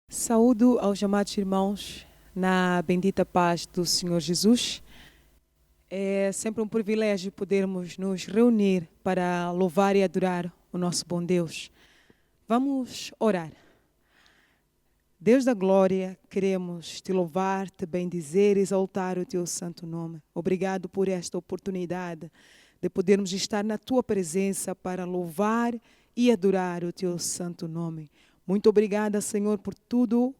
Saúdo aos amados irmãos na bendita paz do Senhor Jesus. É sempre um privilégio podermos nos reunir para louvar e adorar o nosso bom Deus. Vamos orar. Deus da glória, queremos te louvar, te bendizer, exaltar o teu santo nome. Obrigado por esta oportunidade de podermos estar na tua presença para louvar e adorar o teu santo nome. Muito obrigada, Senhor, por tudo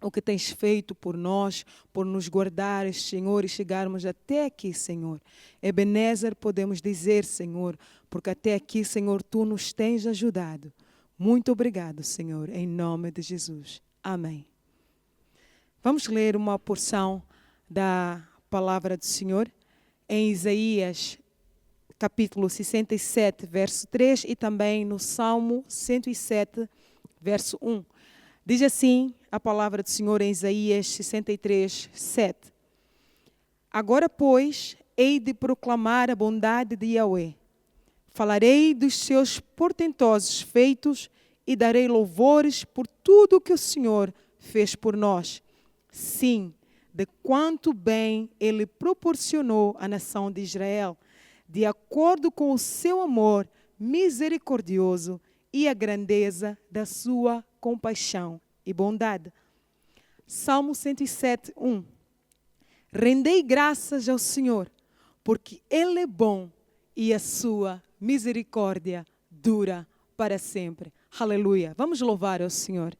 o que tens feito por nós, por nos guardares, Senhor, e chegarmos até aqui, Senhor. Ebenezer, podemos dizer, Senhor, porque até aqui, Senhor, tu nos tens ajudado. Muito obrigado, Senhor, em nome de Jesus. Amém. Vamos ler uma porção da palavra do Senhor em Isaías, capítulo 67, verso 3, e também no Salmo 107, verso 1. Diz assim a palavra do Senhor em Isaías 63, 7. Agora, pois, hei de proclamar a bondade de Yahweh. Falarei dos seus portentosos feitos e darei louvores por tudo o que o Senhor fez por nós. Sim, de quanto bem Ele proporcionou à nação de Israel, de acordo com o seu amor misericordioso e a grandeza da sua compaixão e bondade. Salmo 107, 1. Rendei graças ao Senhor, porque Ele é bom e a sua misericórdia dura para sempre. Aleluia. Vamos louvar ao Senhor.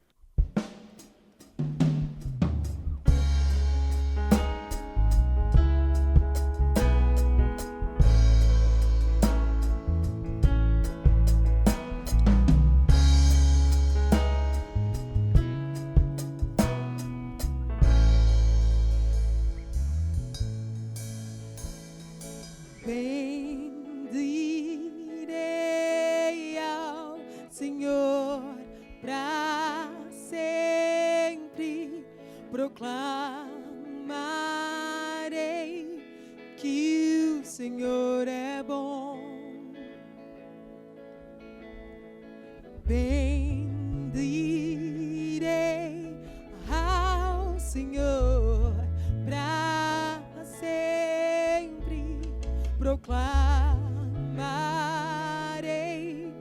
Bendirei ao Senhor para sempre, proclamarei que o Senhor é bom. Bendirei ao Senhor para sempre, proclamarei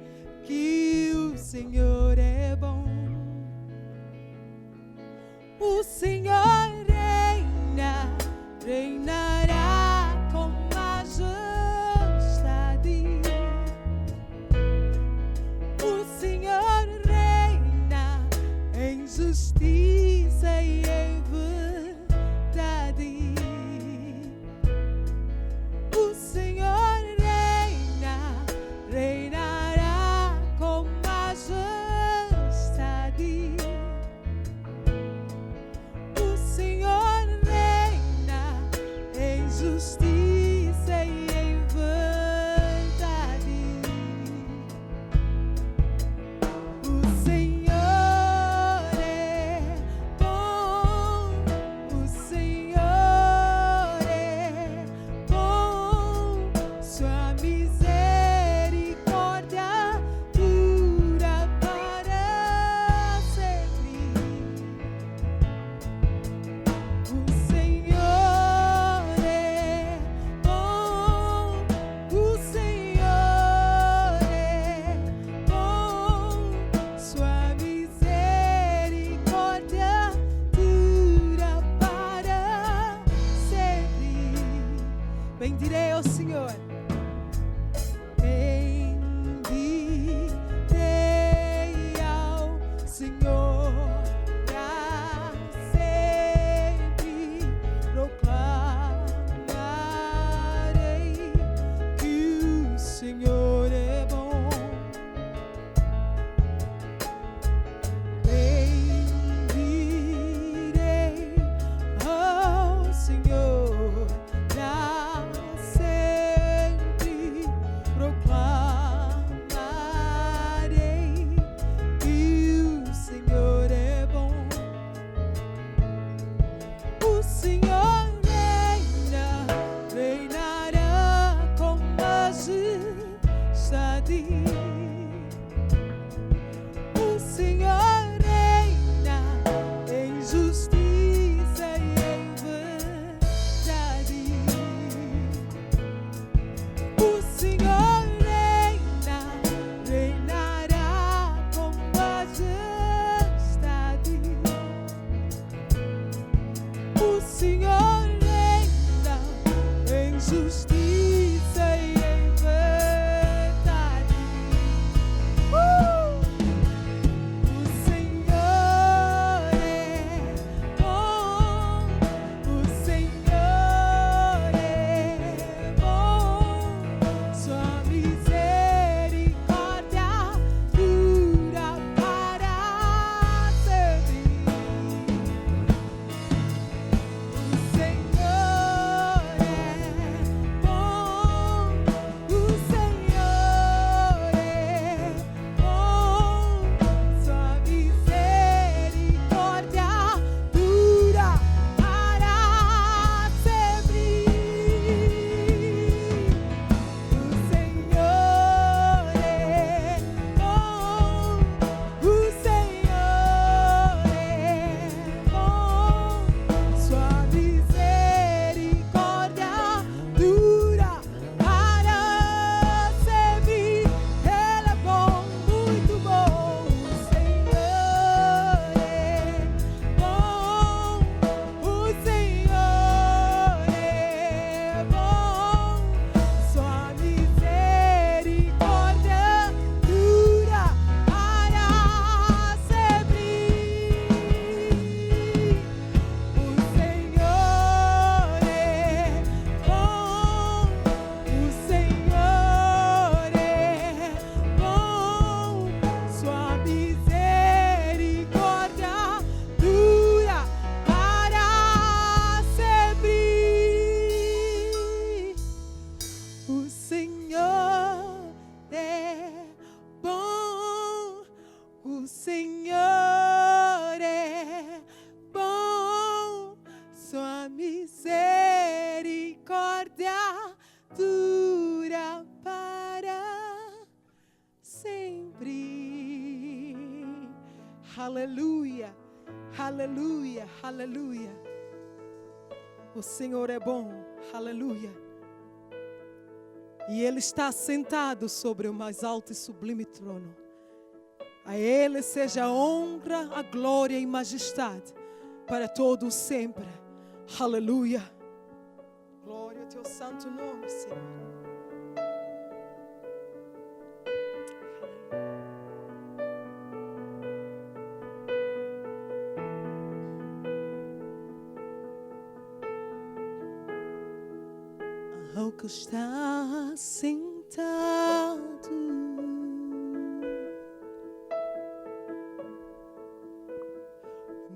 que o Senhor é bom. O Senhor reina, reinará com majestade. O Senhor reina em justiça e em verdade. O Senhor reina, reinará com majestade. O Senhor reina em justiça e em verdade. O Senhor é bom. Senhor reina, reinará com majestade. O Senhor reina em justiça e em verdade. O Senhor reina, reinará com majestade. O Senhor reina em justiça e em verdade. O Senhor é bom, o Senhor é bom, sua misericórdia dura para sempre. O Senhor é bom, o Senhor é bom, sua misericórdia dura para sempre. O Senhor é bom, o Senhor é bom, sua misericórdia dura para sempre. Ele é bom, muito bom. O Senhor é bom, o Senhor é bom, sua misericórdia dura para sempre. O Senhor é bom, o Senhor é bom, sua misericórdia dura para sempre. O Senhor é bom, o Senhor é bom, sua misericórdia dura para sempre. Aleluia, aleluia, aleluia. O Senhor é bom, aleluia. E Ele está sentado sobre o mais alto e sublime trono. A Ele seja a honra, a glória e majestade para todos sempre. Aleluia. Glória ao teu santo nome, Senhor. Ao que está sentado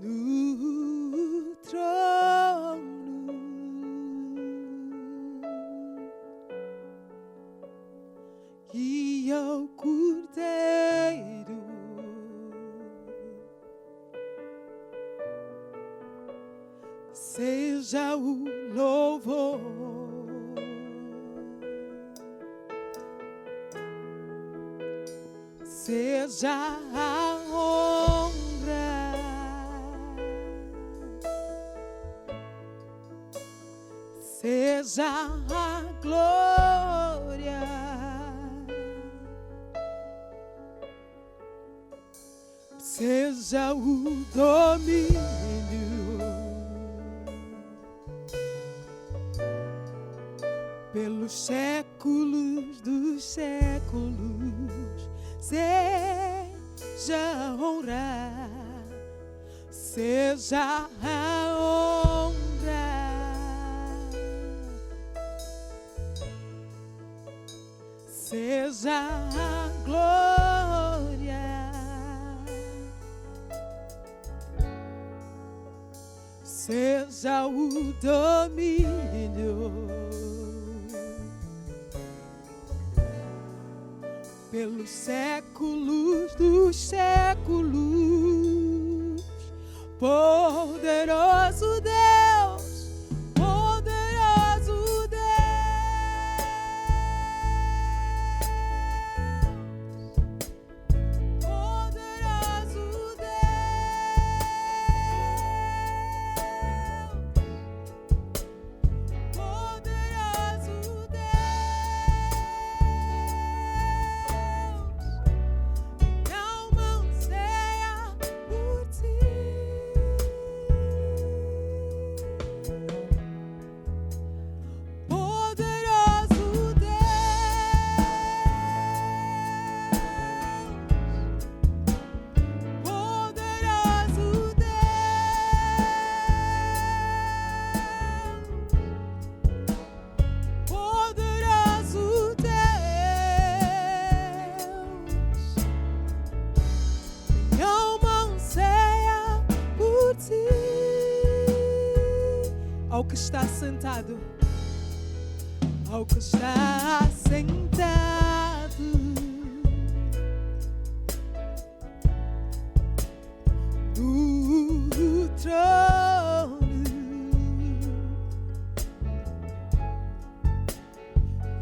no trono, e ao Cordeiro seja o louvor. Seja a honra, seja a glória, seja o domínio pelos séculos dos séculos. Seja a honra, seja a honra, seja a glória, seja o domínio pelos séculos dos séculos. Poderoso Deus, ao que está sentado, ao que está sentado no trono,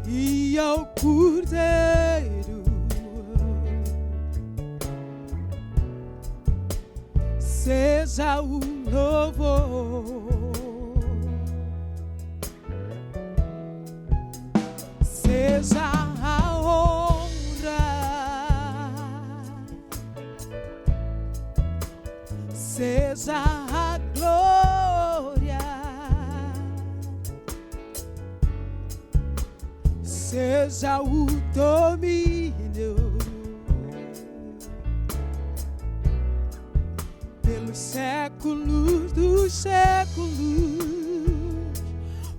e ao Cordeiro seja o louvor, seja a honra, seja a glória, seja o domínio pelos séculos dos séculos.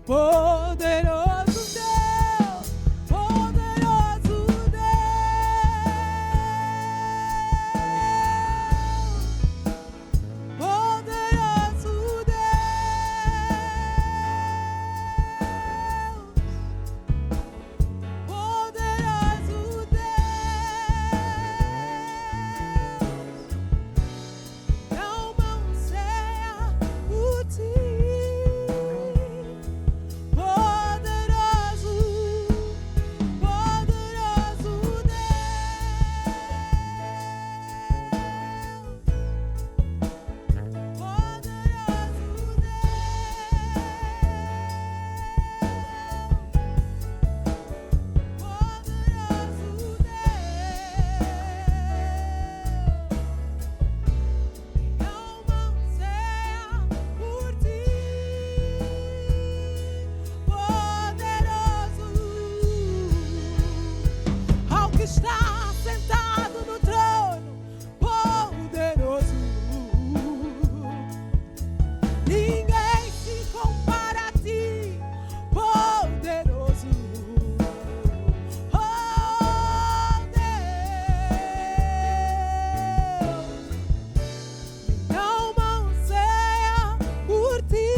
Poderoso Deus, poderoso Deus, poderoso Deus, poderoso Deus, não anseia por ti. Está sentado no trono, poderoso. Ninguém se compara a ti, poderoso. Oh Deus, não anseia por ti.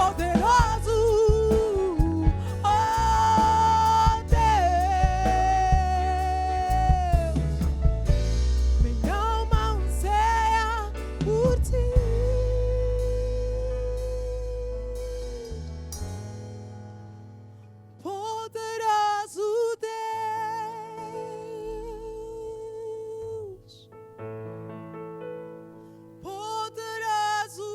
Poderoso, oh Deus, minha alma anseia por ti. Poderoso Deus, poderoso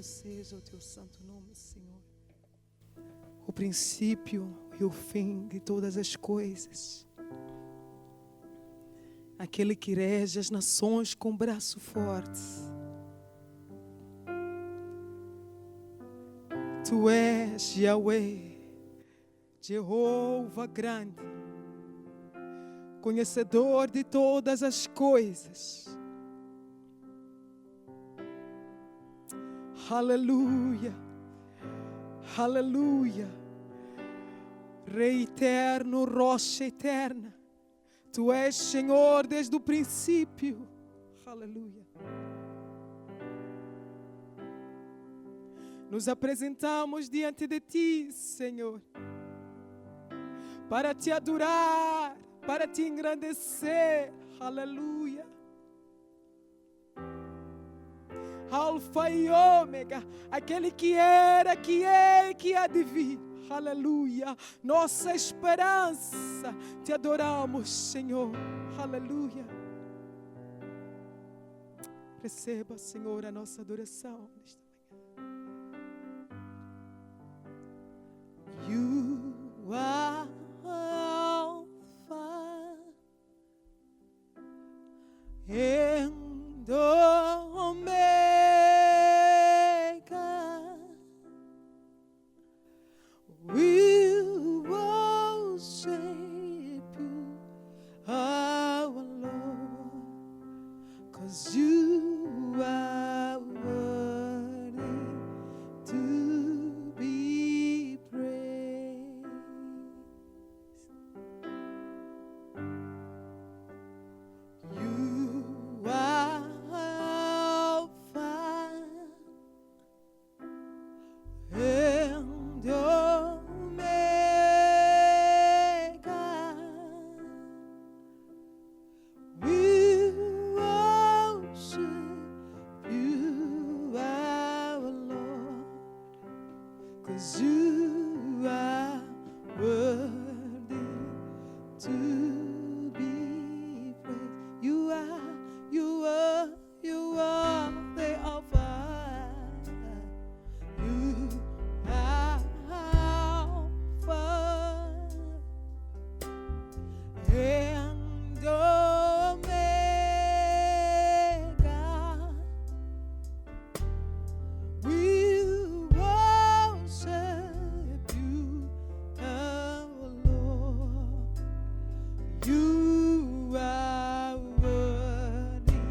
seja o teu santo nome, Senhor. O princípio e o fim de todas as coisas. Aquele que rege as nações com braço forte. Tu és Yahweh, Jeová grande, conhecedor de todas as coisas. Aleluia, aleluia. Rei eterno, rocha eterna, Tu és Senhor desde o princípio. Aleluia. Nos apresentamos diante de Ti, Senhor, para Te adorar, para Te engrandecer. Aleluia. Alfa e Ômega, aquele que era, que é e que há de vir. Aleluia. Nossa esperança, Te adoramos, Senhor. Aleluia. Receba, Senhor, a nossa adoração nesta manhã. You are Alpha and Omega. We worship you, our Lord, 'cause you are worthy to be praised. You are Alpha and Omega. We worship you, our Lord, 'cause you are worthy to be praised. You are the Alpha. You are Alpha and Omega. We worship you, our Lord. You are worthy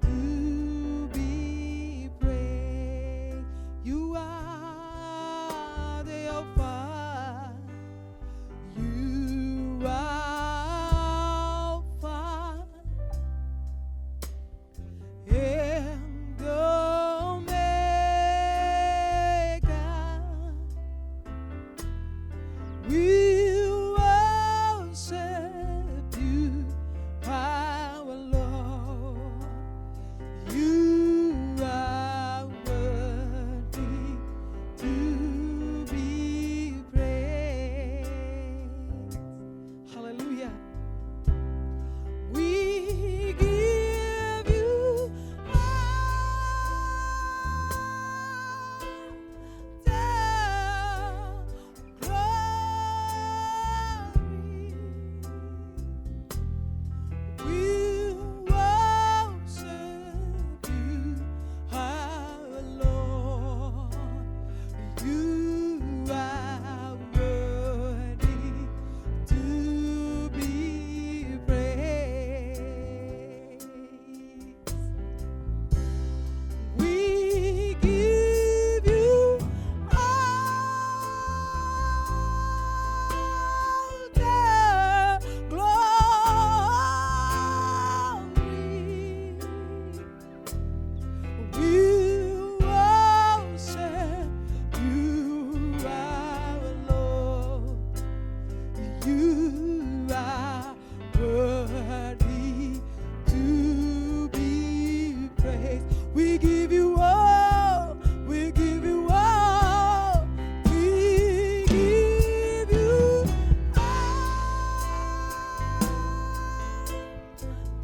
to be praised. You are the Alpha. You are Alpha and Omega. We worship you, our Lord. You are worthy to be praised. Hallelujah. We give you all the glory. We worship you, our Lord. You are worthy to be praised. We give you all the glory. We worship you, our Lord. You are worthy to be praised. We give you all. We give you all. We give you all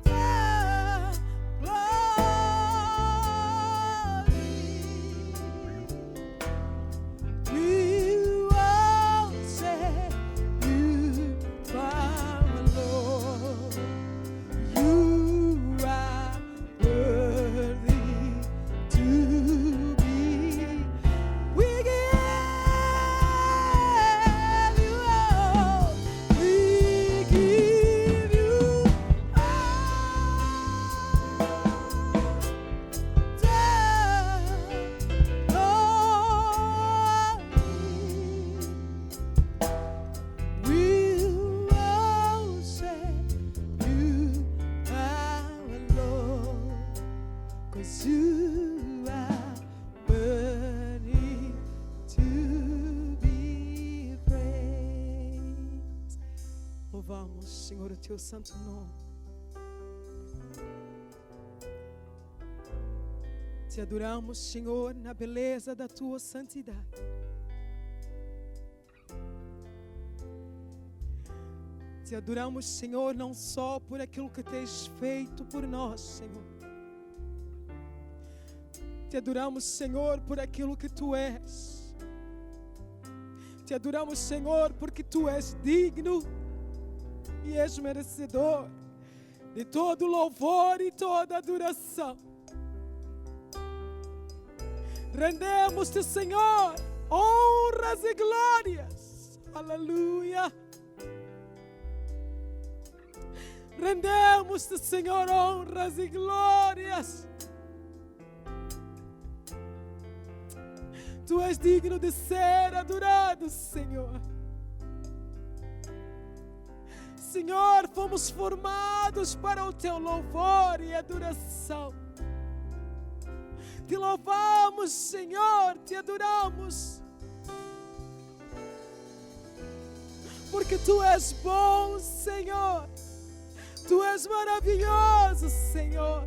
the glory. We worship you, our Lord. You are worthy to be. We give you all. We give you all. We worship you, our Lord, 'cause you are worthy to be praised. Louvamos, Senhor, o teu santo nome. Te adoramos, Senhor, na beleza da tua santidade. Te adoramos, Senhor, não só por aquilo que tens feito por nós, Senhor, Te adoramos, Senhor, por aquilo que Tu és. Te adoramos, Senhor, porque Tu és digno e és merecedor de todo louvor e toda adoração. Rendemos-te, Senhor, honras e glórias. Aleluia. Rendemos-te, Senhor, honras e glórias. Tu és digno de ser adorado, Senhor. Senhor, fomos formados para o Teu louvor e adoração. Te louvamos, Senhor, te adoramos. Porque Tu és bom, Senhor. Tu és maravilhoso, Senhor.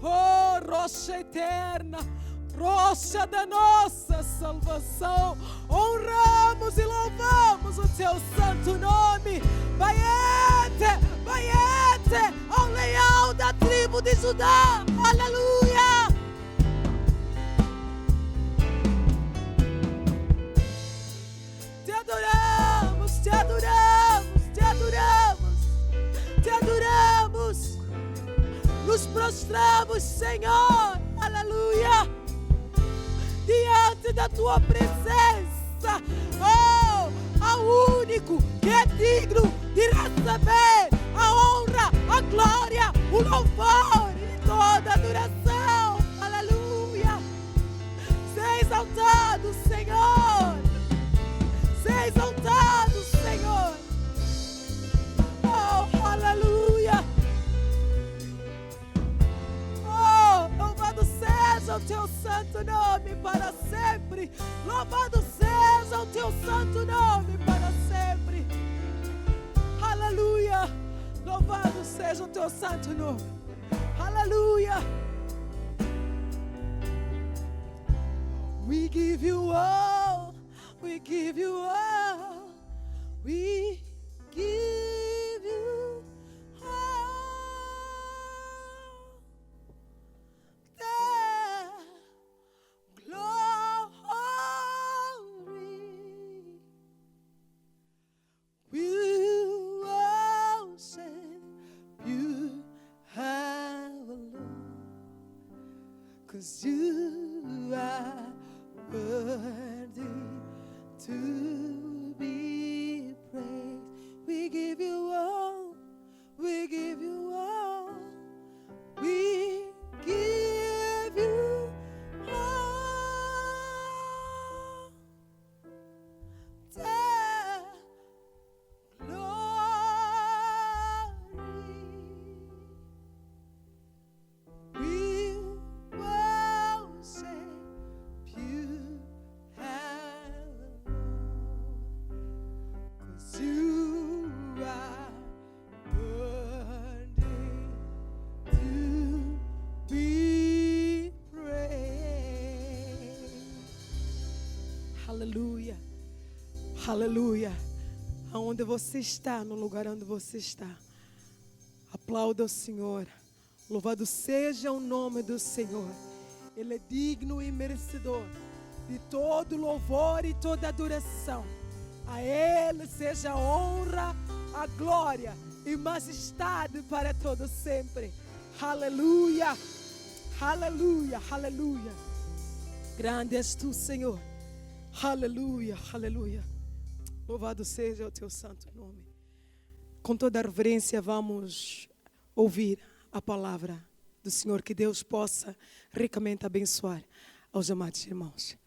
Oh, rocha eterna, rocha da nossa salvação, honramos e louvamos o Teu santo nome. Vaiete, vaiete, ao leão da tribo de Judá. Aleluia. Te adoramos, te adoramos, te adoramos, te adoramos. Nos prostramos, Senhor, aleluia, diante da Tua presença, oh, ao único que é digno de receber a honra, a glória, o louvor e toda a adoração, aleluia. Seja exaltado, Senhor, seja exaltado, Senhor, oh, aleluia. Louvado seja o Teu santo nome para sempre. Louvado seja o Teu santo nome para sempre. Aleluia. Louvado seja o Teu santo nome. Aleluia. We give You all. We give You all. We give You all. Cause You are worthy to be praised. We give You all. We give You all. We give You all. The glory. We worship You, hallelujah. 'Cause You are worthy to be praised. Aleluia, aleluia. Aonde você está, no lugar onde você está, aplauda o Senhor. Louvado seja o nome do Senhor. Ele é digno e merecedor de todo louvor e toda adoração. A Ele seja a honra, a glória e majestade para todo sempre. Aleluia, aleluia, aleluia. Grande és Tu, Senhor. Aleluia, aleluia. Louvado seja o Teu santo nome. Com toda a reverência vamos ouvir a palavra do Senhor. Que Deus possa ricamente abençoar aos amados irmãos.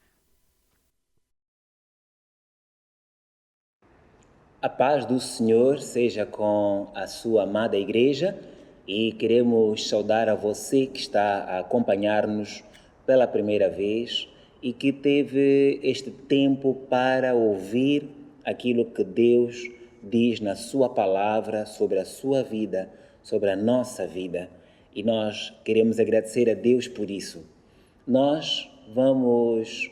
A paz do Senhor seja com a sua amada igreja e queremos saudar a você que está a acompanhar-nos pela primeira vez e que teve este tempo para ouvir aquilo que Deus diz na sua palavra sobre a sua vida, sobre a nossa vida. E nós queremos agradecer a Deus por isso. Nós vamos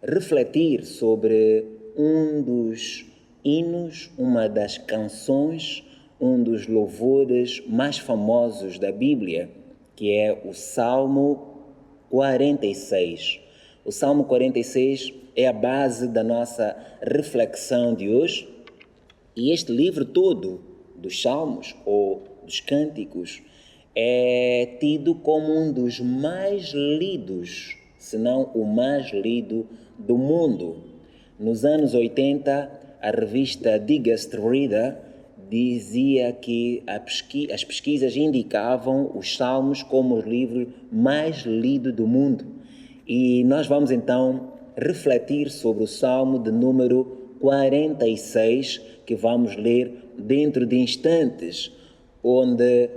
refletir sobre um dos hinos, uma das canções um dos louvores mais famosos da Bíblia, que é o Salmo 46. O Salmo 46 é a base da nossa reflexão de hoje. E este livro todo dos Salmos ou dos Cânticos é tido como um dos mais lidos, se não o mais lido do mundo. Nos anos 80, a revista Digest Reader dizia que as pesquisas indicavam os Salmos como o livro mais lido do mundo. E nós vamos então refletir sobre o Salmo de número 46, que vamos ler dentro de instantes, onde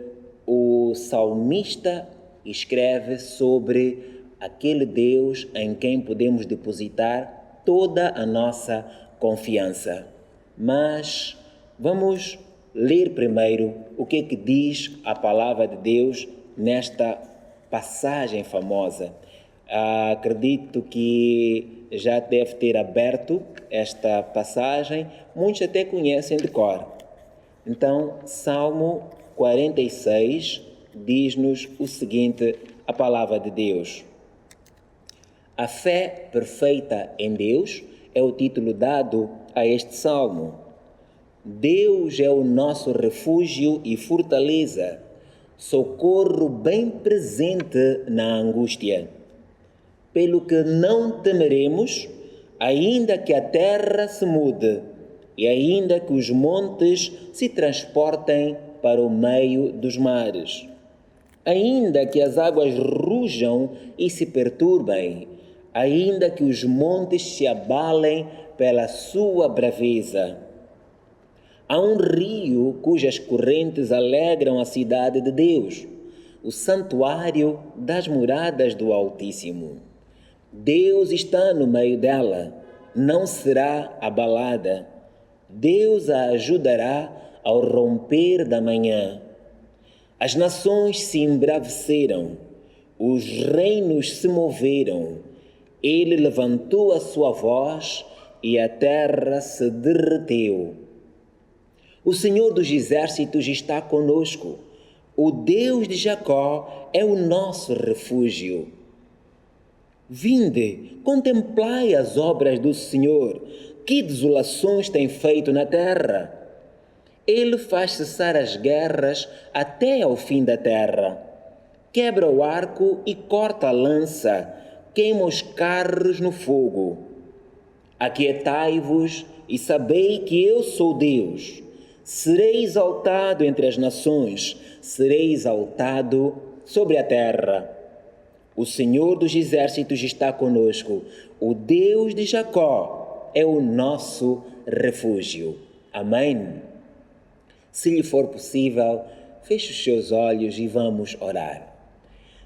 o salmista escreve sobre aquele Deus em quem podemos depositar toda a nossa confiança. Mas vamos ler primeiro o que diz a palavra de Deus nesta passagem famosa. Acredito que já deve ter aberto esta passagem, muitos até conhecem de cor. Então, Salmo 46 diz-nos o seguinte, a palavra de Deus. A fé perfeita em Deus é o título dado a este salmo. Deus é o nosso refúgio e fortaleza, socorro bem presente na angústia. Pelo que não temeremos, ainda que a terra se mude e ainda que os montes se transportem para o meio dos mares, ainda que as águas rujam e se perturbem, ainda que os montes se abalem pela sua braveza. Há um rio cujas correntes alegram a cidade de Deus, o santuário das moradas do Altíssimo. Deus está no meio dela, não será abalada. Deus a ajudará ao romper da manhã. As nações se embraveceram, os reinos se moveram. Ele levantou a sua voz e a terra se derreteu. O Senhor dos exércitos está conosco. O Deus de Jacó é o nosso refúgio. Vinde, contemplai as obras do Senhor, que desolações tem feito na terra. Ele faz cessar as guerras até ao fim da terra. Quebra o arco e corta a lança, queima os carros no fogo. Aquietai-vos e sabei que eu sou Deus. Serei exaltado entre as nações, serei exaltado sobre a terra. O Senhor dos exércitos está conosco. O Deus de Jacó é o nosso refúgio. Amém. Se lhe for possível, feche os seus olhos e vamos orar.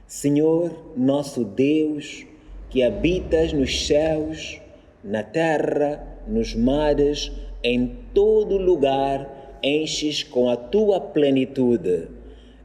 Senhor, nosso Deus, que habitas nos céus, na terra, nos mares, em todo lugar, enches com a tua plenitude.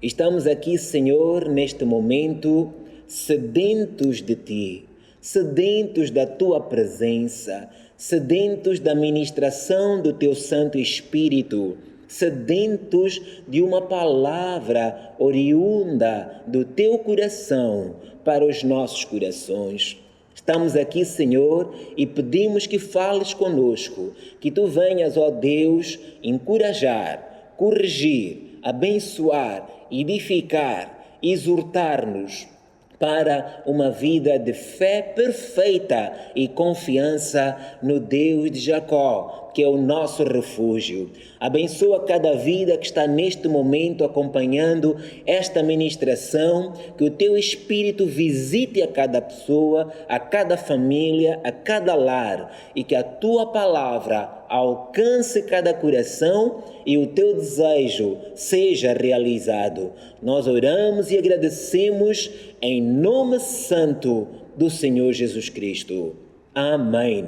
Estamos aqui, Senhor, neste momento, sedentos de Ti, sedentos da Tua presença, sedentos da ministração do Teu Santo Espírito, sedentos de uma palavra oriunda do Teu coração para os nossos corações. Estamos aqui, Senhor, e pedimos que fales conosco, que Tu venhas, ó Deus, encorajar, corrigir, abençoar, edificar, exortar-nos para uma vida de fé perfeita e confiança no Deus de Jacó, que é o nosso refúgio. Abençoa cada vida que está neste momento acompanhando esta ministração, que o Teu Espírito visite a cada pessoa, a cada família, a cada lar, e que a Tua palavra alcance cada coração e o Teu desejo seja realizado. Nós oramos e agradecemos em nome santo do Senhor Jesus Cristo. Amém.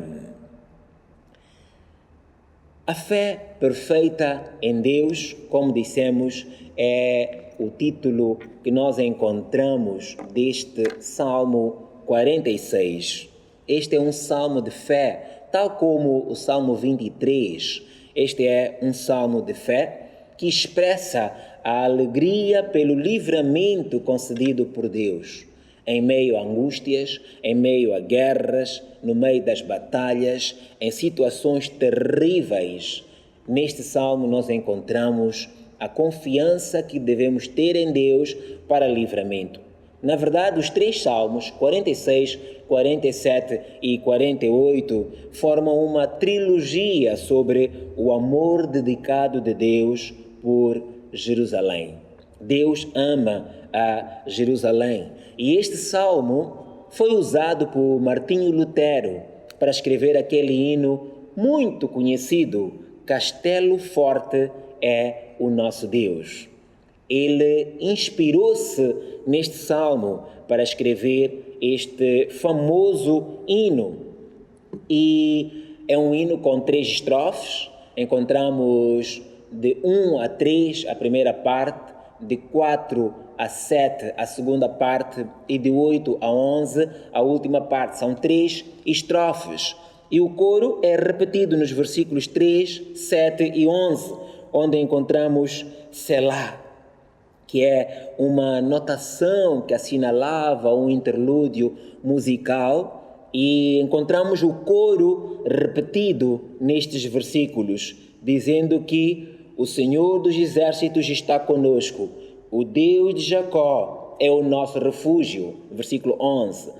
A fé perfeita em Deus, como dissemos, é o título que nós encontramos deste Salmo 46. Este é um salmo de fé, tal como o Salmo 23. Este é um salmo de fé que expressa a alegria pelo livramento concedido por Deus, em meio a angústias, em meio a guerras, no meio das batalhas, em situações terríveis. Neste salmo nós encontramos a confiança que devemos ter em Deus para livramento. Na verdade, os 3 salmos, 46, 47 e 48, formam uma trilogia sobre o amor dedicado de Deus por Jerusalém. Deus ama a Jerusalém. E este salmo foi usado por Martinho Lutero para escrever aquele hino muito conhecido, Castelo Forte é o nosso Deus. Ele inspirou-se neste salmo para escrever este famoso hino. E é um hino com 3 estrofes. Encontramos de 1 a 3 a primeira parte, de 4 a 7 a segunda parte e de 8 a 11 a última parte. São 3 estrofes. E o coro é repetido nos versículos 3, 7 e 11, onde encontramos Selá, que é uma notação que assinalava um interlúdio musical, e encontramos o coro repetido nestes versículos, dizendo que o Senhor dos Exércitos está conosco, o Deus de Jacó é o nosso refúgio, versículo 11.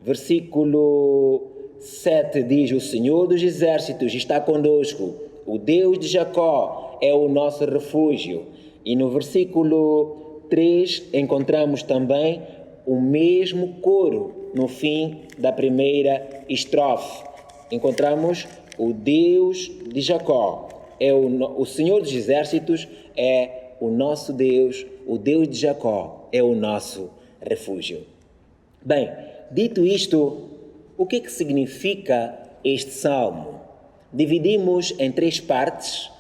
Versículo 7 diz, o Senhor dos Exércitos está conosco, o Deus de Jacó é o nosso refúgio. E no versículo 3 encontramos também o mesmo coro no fim da primeira estrofe. Encontramos o Deus de Jacó, o Senhor dos Exércitos é o nosso Deus, o Deus de Jacó é o nosso refúgio. Bem, dito isto, o que significa este salmo? Dividimos em 3 partes,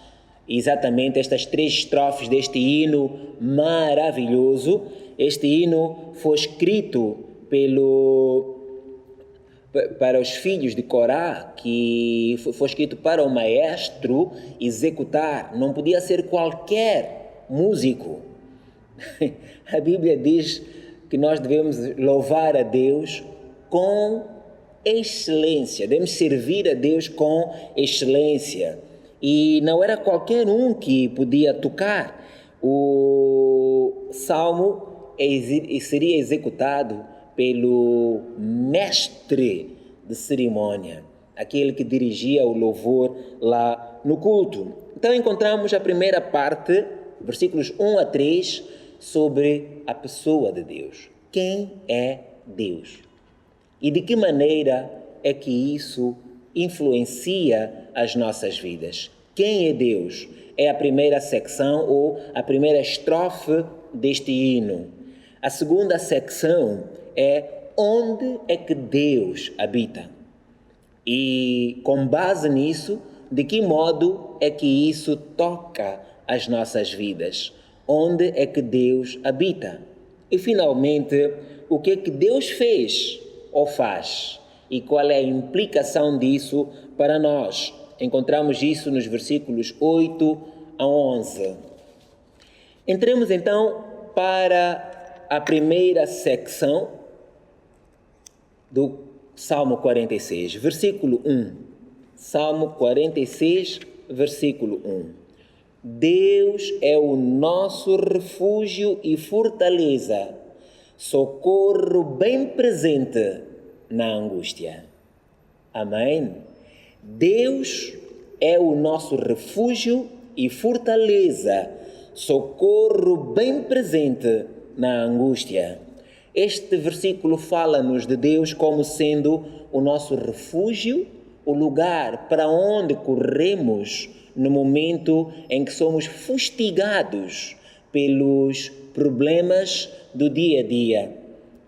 exatamente estas 3 estrofes deste hino maravilhoso. Este hino foi escrito para os filhos de Corá, que foi escrito para o maestro executar. Não podia ser qualquer músico. A Bíblia diz que nós devemos louvar a Deus com excelência, devemos servir a Deus com excelência. E não era qualquer um que podia tocar. O salmo seria executado pelo mestre de cerimônia, aquele que dirigia o louvor lá no culto. Então encontramos a primeira parte, versículos 1 a 3, sobre a pessoa de Deus. Quem é Deus? E de que maneira é que isso influencia as nossas vidas? Quem é Deus? É a primeira secção ou a primeira estrofe deste hino. A segunda secção é onde é que Deus habita. E com base nisso, de que modo é que isso toca as nossas vidas? Onde é que Deus habita? E finalmente, o que é que Deus fez ou faz? E qual é a implicação disso para nós? Encontramos isso nos versículos 8 a 11. Entremos então para a primeira secção do Salmo 46, versículo 1. Salmo 46, versículo 1. Deus é o nosso refúgio e fortaleza, socorro bem presente na angústia. Amém? Deus é o nosso refúgio e fortaleza, socorro bem presente na angústia. Este versículo fala-nos de Deus como sendo o nosso refúgio, o lugar para onde corremos no momento em que somos fustigados pelos problemas do dia a dia.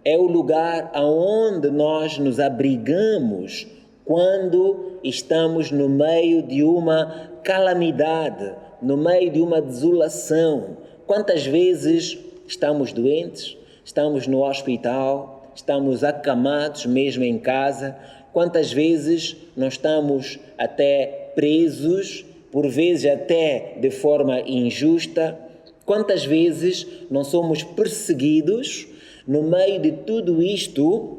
É o lugar aonde nós nos abrigamos quando estamos no meio de uma calamidade, no meio de uma desolação. Quantas vezes estamos doentes, estamos no hospital, estamos acamados mesmo em casa. Quantas vezes nós estamos até presos por vezes até de forma injusta. Quantas vezes não somos perseguidos? No meio de tudo isto,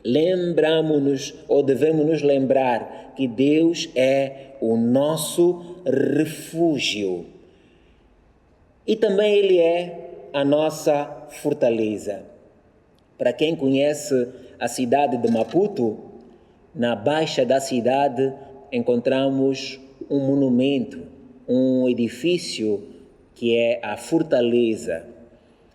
lembramos-nos ou devemos nos lembrar que Deus é o nosso refúgio. E também Ele é a nossa fortaleza. Para quem conhece a cidade de Maputo, na baixa da cidade encontramos um monumento, um edifício que é a Fortaleza.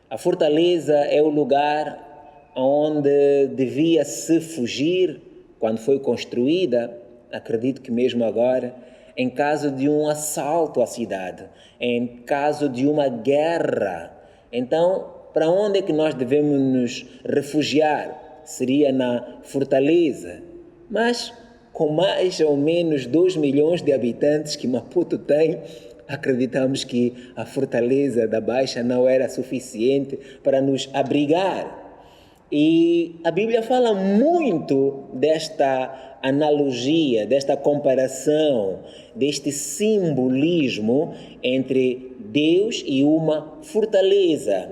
A Fortaleza é o lugar onde devia se fugir quando foi construída, acredito que mesmo agora, em caso de um assalto à cidade, em caso de uma guerra. Então, para onde é que nós devemos nos refugiar? Seria na Fortaleza. Mas, com mais ou menos 2 milhões de habitantes que Maputo tem, acreditamos que a Fortaleza da Baixa não era suficiente para nos abrigar. E a Bíblia fala muito desta analogia, desta comparação, deste simbolismo entre Deus e uma fortaleza.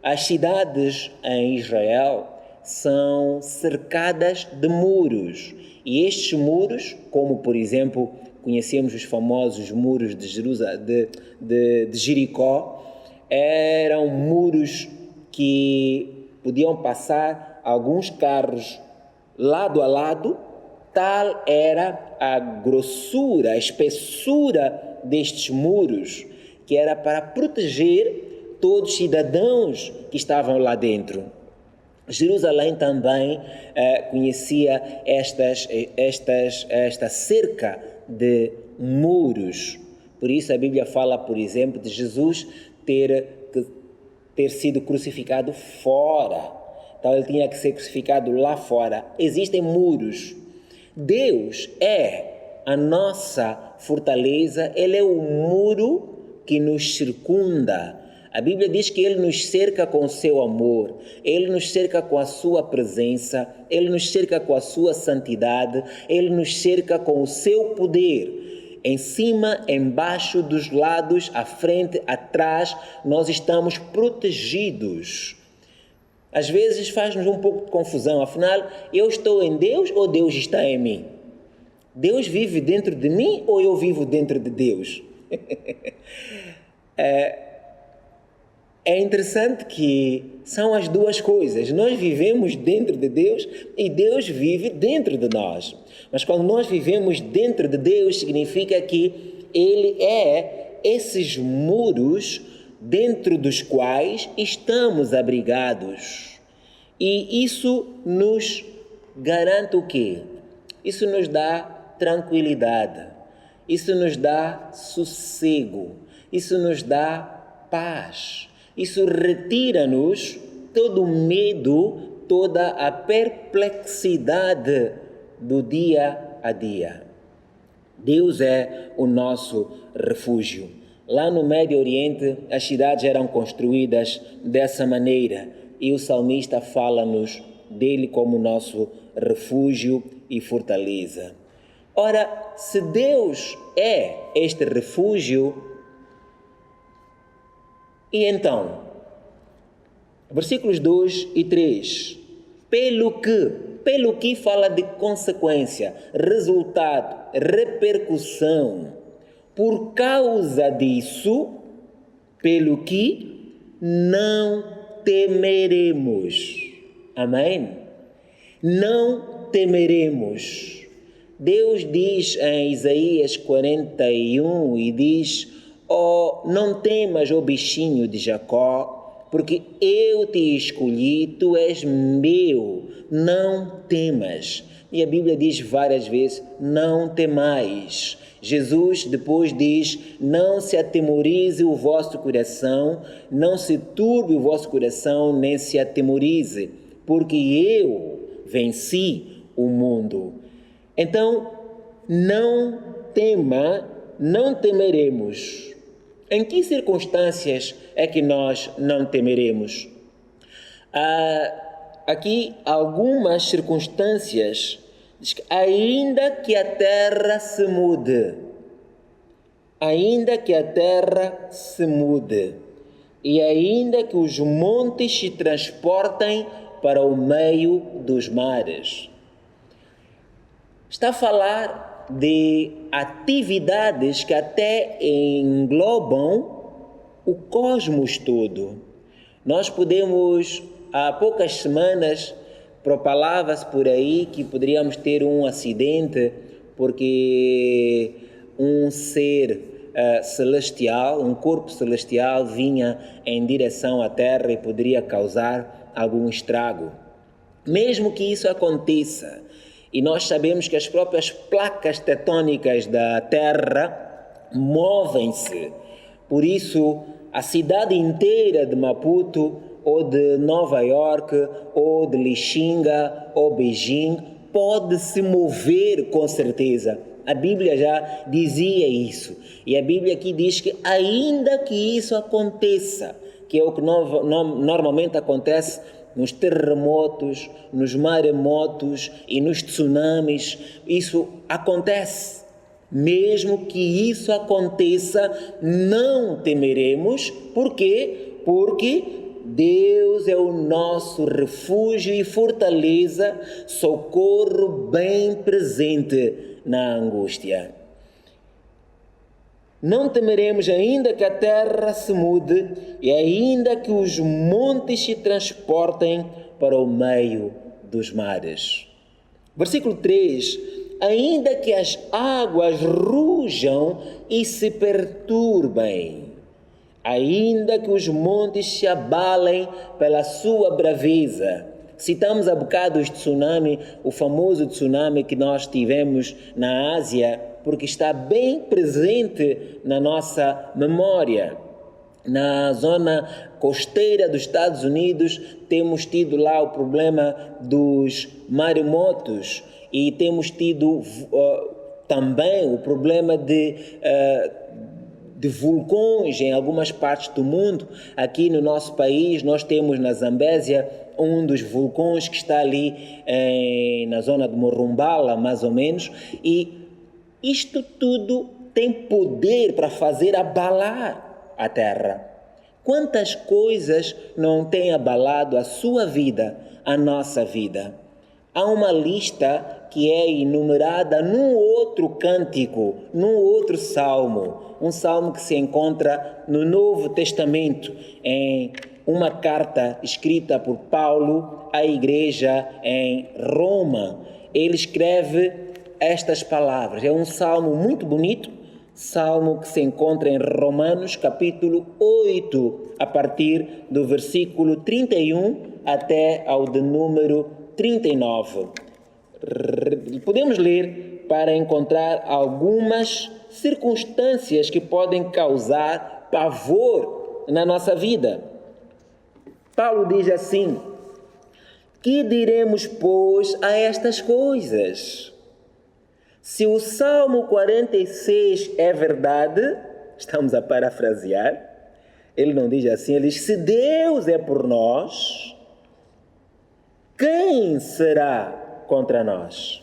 As cidades em Israel são cercadas de muros. E estes muros, como por exemplo, conhecemos os famosos muros de Jericó, eram muros que podiam passar alguns carros lado a lado, tal era a grossura, a espessura destes muros, que era para proteger todos os cidadãos que estavam lá dentro. Jerusalém também conhecia esta cerca de muros. Por isso a Bíblia fala, por exemplo, de Jesus ter sido crucificado fora. Então ele tinha que ser crucificado lá fora. Existem muros. Deus é a nossa fortaleza, Ele é o muro que nos circunda. A Bíblia diz que Ele nos cerca com o seu amor, Ele nos cerca com a sua presença, Ele nos cerca com a sua santidade, Ele nos cerca com o seu poder. Em cima, embaixo, dos lados, à frente, atrás, nós estamos protegidos. Às vezes faz-nos um pouco de confusão, afinal, eu estou em Deus ou Deus está em mim? Deus vive dentro de mim ou eu vivo dentro de Deus? É interessante que são as duas coisas. Nós vivemos dentro de Deus e Deus vive dentro de nós. Mas quando nós vivemos dentro de Deus, significa que Ele é esses muros dentro dos quais estamos abrigados. E isso nos garante o quê? Isso nos dá tranquilidade. Isso nos dá sossego. Isso nos dá paz. Isso retira-nos todo o medo, toda a perplexidade do dia a dia. Deus é o nosso refúgio. Lá no Médio Oriente, as cidades eram construídas dessa maneira e o salmista fala-nos dele como nosso refúgio e fortaleza. Ora, se Deus é este refúgio, e então, versículos 2 e 3, pelo que fala de consequência, resultado, repercussão. Por causa disso, pelo que não temeremos. Amém? Não temeremos. Deus diz em Isaías 41 e diz: oh, não temas, ó bichinho de Jacó, porque eu te escolhi, tu és meu, não temas. E a Bíblia diz várias vezes: não temais. Jesus depois diz: não se atemorize o vosso coração, não se turbe o vosso coração, nem se atemorize, porque eu venci o mundo. Então, não tema, não temeremos. Em que circunstâncias é que nós não temeremos? Aqui algumas circunstâncias. Diz que ainda que a terra se mude, ainda que a terra se mude, e ainda que os montes se transportem para o meio dos mares. Está a falar de atividades que até englobam o cosmos todo. Nós podemos, há poucas semanas, propalava-se por aí que poderíamos ter um acidente porque um ser celestial, um corpo celestial vinha em direção à Terra e poderia causar algum estrago. Mesmo que isso aconteça, e nós sabemos que as próprias placas tectônicas da Terra movem-se, por isso a cidade inteira de Maputo, ou de Nova York, ou de Lixinga, ou Beijing, pode se mover com certeza. A Bíblia já dizia isso. E a Bíblia aqui diz que ainda que isso aconteça, que é o que normalmente acontece nos terremotos, nos maremotos e nos tsunamis, isso acontece. Mesmo que isso aconteça, não temeremos. Por quê? Porque Deus é o nosso refúgio e fortaleza, socorro bem presente na angústia. Não temeremos ainda que a terra se mude e ainda que os montes se transportem para o meio dos mares. Versículo 3. Ainda que as águas rujam e se perturbem, ainda que os montes se abalem pela sua braveza. Citamos há bocado o tsunami, o famoso tsunami que nós tivemos na Ásia, porque está bem presente na nossa memória. Na zona costeira dos Estados Unidos, temos tido lá o problema dos maremotos e temos tido também o problema de vulcões em algumas partes do mundo. Aqui no nosso país, nós temos na Zambésia um dos vulcões que está ali na zona de Morumbala, mais ou menos, e isto tudo tem poder para fazer abalar a terra. Quantas coisas não têm abalado a sua vida, a nossa vida? Há uma lista que é enumerada num outro cântico, num outro salmo, um salmo que se encontra no Novo Testamento, em uma carta escrita por Paulo à igreja em Roma. Ele escreve estas palavras. É um salmo muito bonito, salmo que se encontra em Romanos capítulo 8, a partir do versículo 31 até ao de número 39. Podemos ler para encontrar algumas circunstâncias que podem causar pavor na nossa vida. Paulo diz assim: que diremos, pois, a estas coisas? Se o Salmo 46 é verdade, estamos a parafrasear, ele não diz assim, ele diz: se Deus é por nós, quem será contra nós?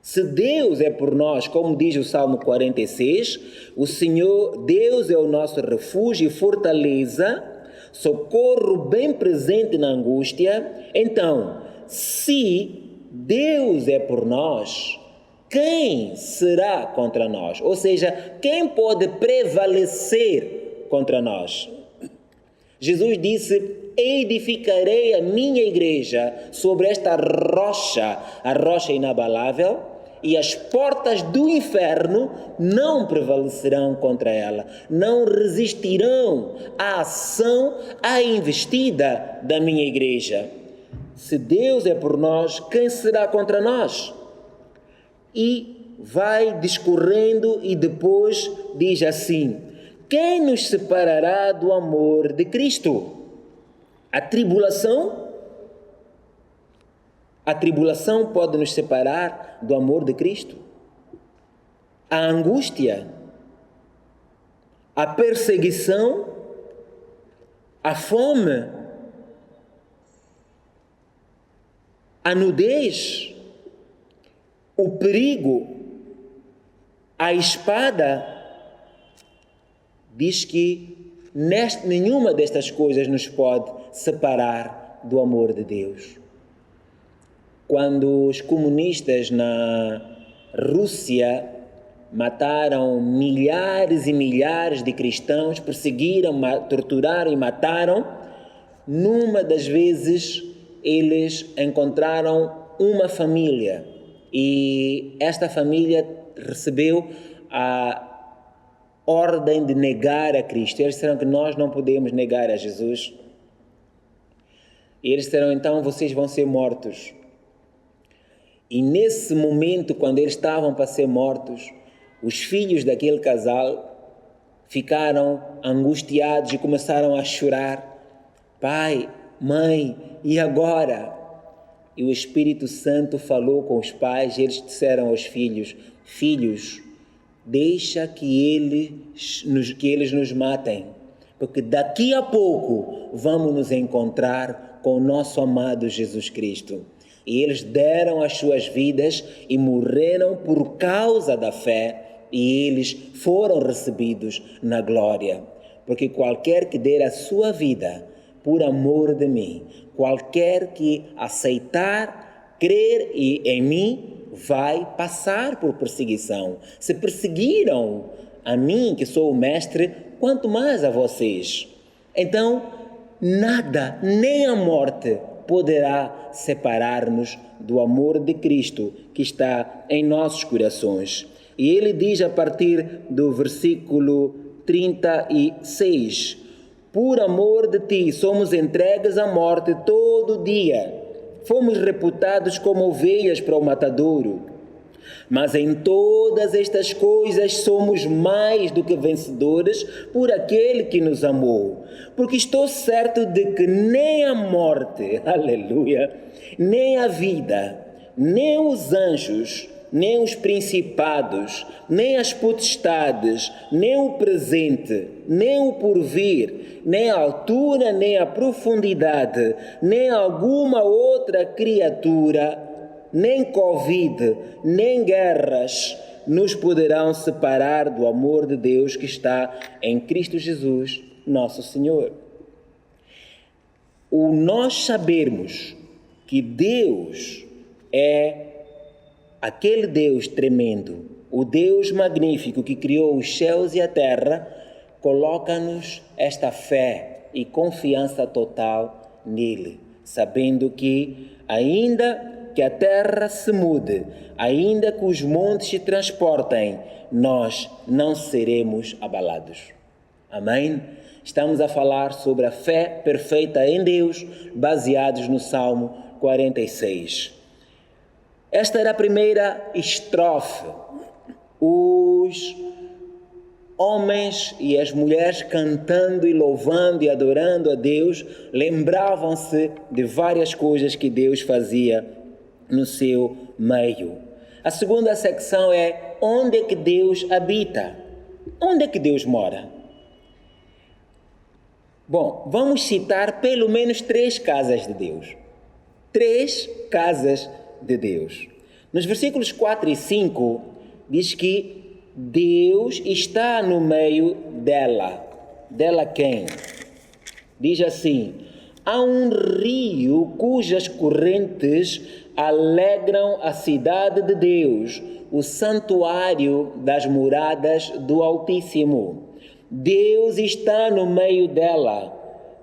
Se Deus é por nós, como diz o Salmo 46, o Senhor, Deus é o nosso refúgio e fortaleza, socorro bem presente na angústia. Então, se Deus é por nós, quem será contra nós? Ou seja, quem pode prevalecer contra nós? Jesus disse: edificarei a minha igreja sobre esta rocha, a rocha inabalável, e as portas do inferno não prevalecerão contra ela, não resistirão à ação, à investida da minha igreja. Se Deus é por nós, quem será contra nós? E vai discorrendo e depois diz assim: quem nos separará do amor de Cristo? A tribulação? A tribulação pode nos separar do amor de Cristo? A angústia? A perseguição? A fome? A nudez? O perigo? A espada? diz que nenhuma destas coisas nos pode separar do amor de Deus. Quando os comunistas na Rússia mataram milhares e milhares de cristãos, perseguiram, torturaram e mataram, numa das vezes eles encontraram uma família e esta família recebeu a ordem de negar a Cristo. Eles disseram que nós não podemos negar a Jesus. E eles disseram, então vocês vão ser mortos. E nesse momento, quando eles estavam para ser mortos, os filhos daquele casal ficaram angustiados e começaram a chorar. Pai, mãe, e agora? E o Espírito Santo falou com os pais e eles disseram aos filhos, filhos, deixa que eles nos matem, porque daqui a pouco vamos nos encontrar com o nosso amado Jesus Cristo. E eles deram as suas vidas e morreram por causa da fé, e eles foram recebidos na glória. Porque qualquer que der a sua vida por amor de mim, qualquer que aceitar, crer em mim, vai passar por perseguição. Se perseguiram a mim, que sou o mestre, quanto mais a vocês. Então, nada, nem a morte, poderá separar-nos do amor de Cristo que está em nossos corações. E ele diz a partir do versículo 36, por amor de ti somos entregues à morte todo dia. Fomos reputados como ovelhas para o matadouro. Mas em todas estas coisas somos mais do que vencedores por aquele que nos amou. Porque estou certo de que nem a morte, aleluia, nem a vida, nem os anjos, nem os principados, nem as potestades, nem o presente, nem o porvir, nem a altura, nem a profundidade, nem alguma outra criatura, nem Covid, nem guerras nos poderão separar do amor de Deus que está em Cristo Jesus, nosso Senhor. Nós sabermos que Deus é aquele Deus tremendo, o Deus magnífico que criou os céus e a terra, coloca-nos esta fé e confiança total nele, sabendo que ainda que a terra se mude, ainda que os montes se transportem, nós não seremos abalados. Amém? Estamos a falar sobre a fé perfeita em Deus, baseados no Salmo 46. Esta era a primeira estrofe. Os homens e as mulheres cantando e louvando e adorando a Deus, lembravam-se de várias coisas que Deus fazia no seu meio. A segunda secção é onde é que Deus habita? Onde é que Deus mora? Bom, vamos citar pelo menos 3 casas de Deus. 3 casas de Deus. Nos versículos 4 e 5, diz que Deus está no meio dela. Dela quem? Diz assim, há um rio cujas correntes alegram a cidade de Deus, o santuário das moradas do Altíssimo. Deus está no meio dela,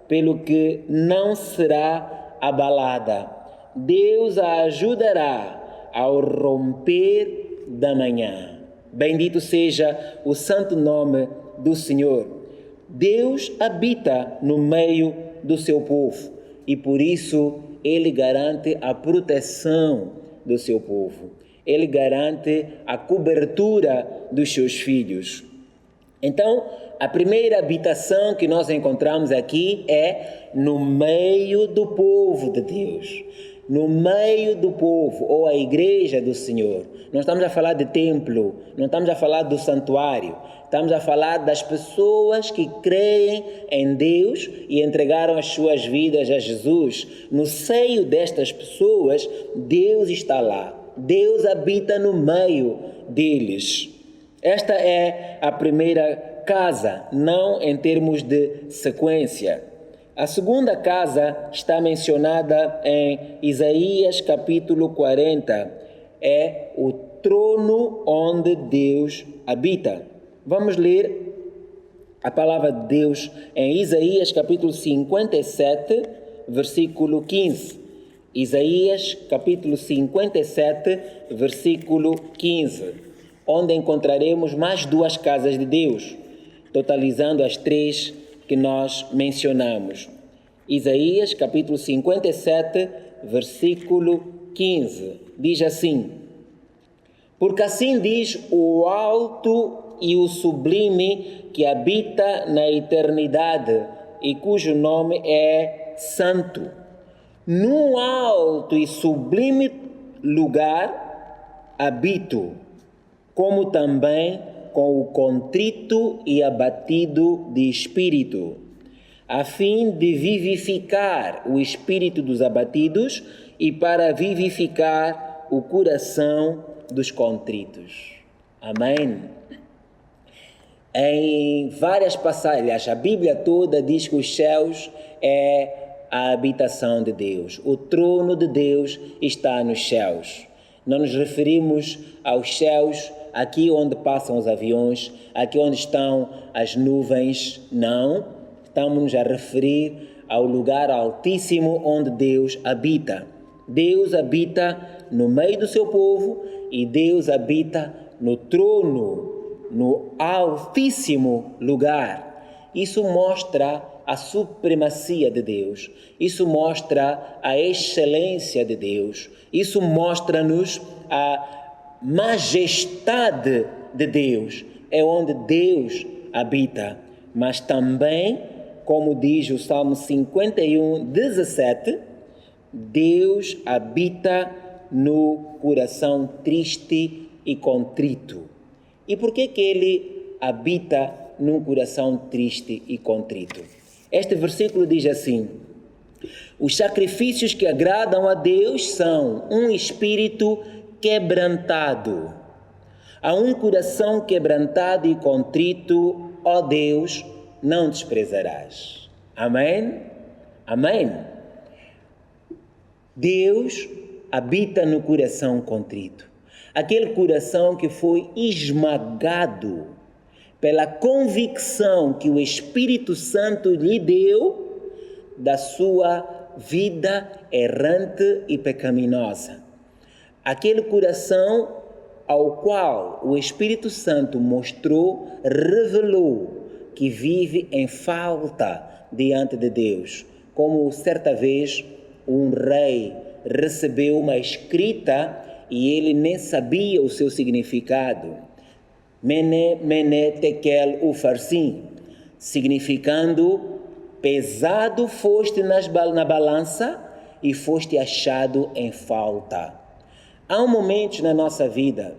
pelo que não será abalada. Deus a ajudará ao romper da manhã. Bendito seja o santo nome do Senhor. Deus habita no meio do seu povo e por isso Ele garante a proteção do seu povo. Ele garante a cobertura dos seus filhos. Então, a primeira habitação que nós encontramos aqui é no meio do povo de Deus. No meio do povo, ou a igreja do Senhor. Não estamos a falar de templo, não estamos a falar do santuário. Estamos a falar das pessoas que creem em Deus e entregaram as suas vidas a Jesus. No seio destas pessoas, Deus está lá. Deus habita no meio deles. Esta é a primeira casa, não em termos de sequência. A segunda casa está mencionada em Isaías capítulo 40. É o trono onde Deus habita. Vamos ler a palavra de Deus em Isaías capítulo 57, versículo 15. Isaías capítulo 57, versículo 15, onde encontraremos mais duas casas de Deus, totalizando as três que nós mencionamos. Isaías capítulo 57, versículo 15, diz assim: porque assim diz o alto e o sublime que habita na eternidade e cujo nome é Santo. Num alto e sublime lugar habito, como também com o contrito e abatido de espírito, a fim de vivificar o espírito dos abatidos e para vivificar o coração dos contritos. Amém? Em várias passagens, a Bíblia toda diz que os céus é a habitação de Deus. O trono de Deus está nos céus. Não nos referimos aos céus aqui onde passam os aviões, aqui onde estão as nuvens, não. Estamos a referir ao lugar altíssimo onde Deus habita. Deus habita no meio do seu povo e Deus habita no trono, no altíssimo lugar. Isso mostra a supremacia de Deus. Isso mostra a excelência de Deus. Isso mostra-nos a majestade de Deus. É onde Deus habita. Mas também, como diz o Salmo 51, 17, Deus habita no coração triste e contrito. E por que Ele habita num coração triste e contrito? Este versículo diz assim: os sacrifícios que agradam a Deus são um espírito quebrantado. A um coração quebrantado e contrito, ó Deus, não desprezarás. Amém? Amém? Deus habita no coração contrito. Aquele coração que foi esmagado pela convicção que o Espírito Santo lhe deu da sua vida errante e pecaminosa. Aquele coração ao qual o Espírito Santo mostrou, revelou que vive em falta diante de Deus. Como certa vez um rei recebeu uma escrita e ele nem sabia o seu significado. Mene, mene, tekel, ufarsim, significando pesado foste na balança e foste achado em falta. Há um momento na nossa vida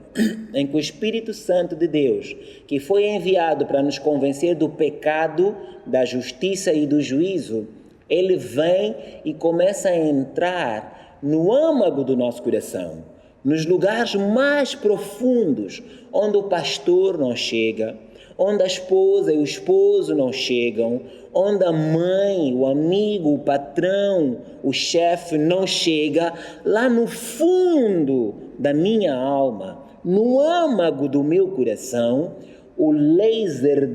em que o Espírito Santo de Deus, que foi enviado para nos convencer do pecado, da justiça e do juízo, ele vem e começa a entrar no âmago do nosso coração, nos lugares mais profundos, onde o pastor não chega, onde a esposa e o esposo não chegam, onde a mãe, o amigo, o patrão, o chefe não chega, lá no fundo da minha alma, no âmago do meu coração, o laser